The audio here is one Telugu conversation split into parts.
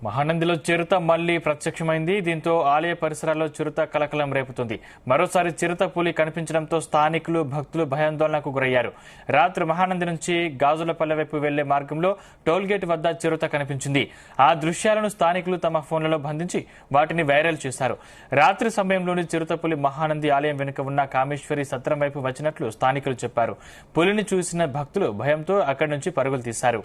మహానందిలో చిరుత మళ్లీ ప్రత్యక్షమైంది. దీంతో ఆలయ పరిసరాల్లో చిరుత కలకలం రేపుతుంది. మరోసారి చిరుత పులి కనిపించడంతో స్థానికులు భక్తులు భయాందోళనకు గురయ్యారు. రాత్రి మహానంది నుంచి గాజులపల్లె వైపు వెళ్లే మార్గంలో టోల్గేట్ వద్ద చిరుత కనిపించింది. ఆ దృశ్యాలను స్థానికులు తమ ఫోన్లలో బంధించి వాటిని వైరల్ చేశారు. రాత్రి సమయంలోని చిరుత పులి మహానంది ఆలయం వెనుక ఉన్న కామేశ్వరి సత్రం వైపు వచ్చినట్లు స్థానికులు చెప్పారు. పులిని చూసిన భక్తులు భయంతో అక్కడి నుంచి పరుగులు తీశారు.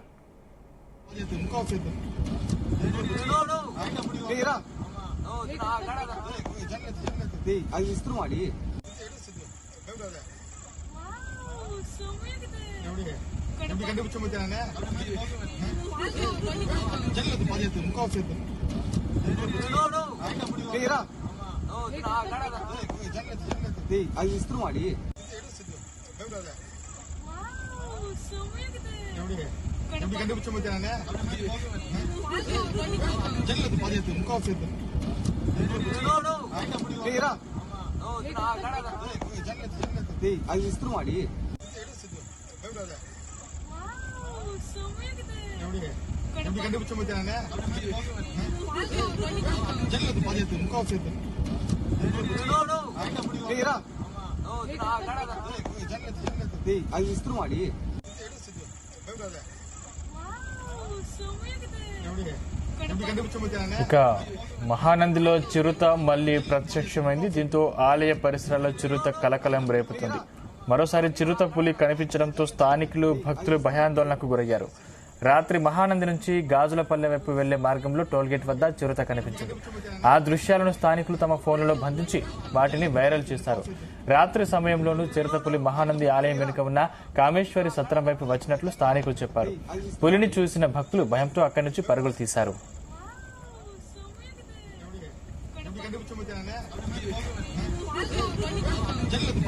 ఇక మహానందిలో చిరుత మళ్లీ ప్రత్యక్షమైంది. దీంతో ఆలయ పరిసరాల్లో చిరుత కలకలం రేపుతుంది. మరోసారి చిరుత పులి కనిపించడంతో స్థానికులు భక్తులు భయాందోళనకు గురయ్యారు. రాత్రి మహానంది నుంచి గాజులపల్లె వైపు వెళ్లే మార్గంలో టోల్గేట్ వద్ద చిరుత కనిపించింది. ఆ దృశ్యాలను స్థానికులు తమ ఫోన్లలో బంధించి వాటిని వైరల్ చేశారు. రాత్రి సమయంలోనూ చిరుత పులి మహానంది ఆలయం వెనుక ఉన్న కామేశ్వరి సత్రం వైపు వచ్చినట్లు స్థానికులు చెప్పారు. పులిని చూసిన భక్తులు భయంతో అక్కడి నుంచి పరుగులు తీశారు. జల్లదు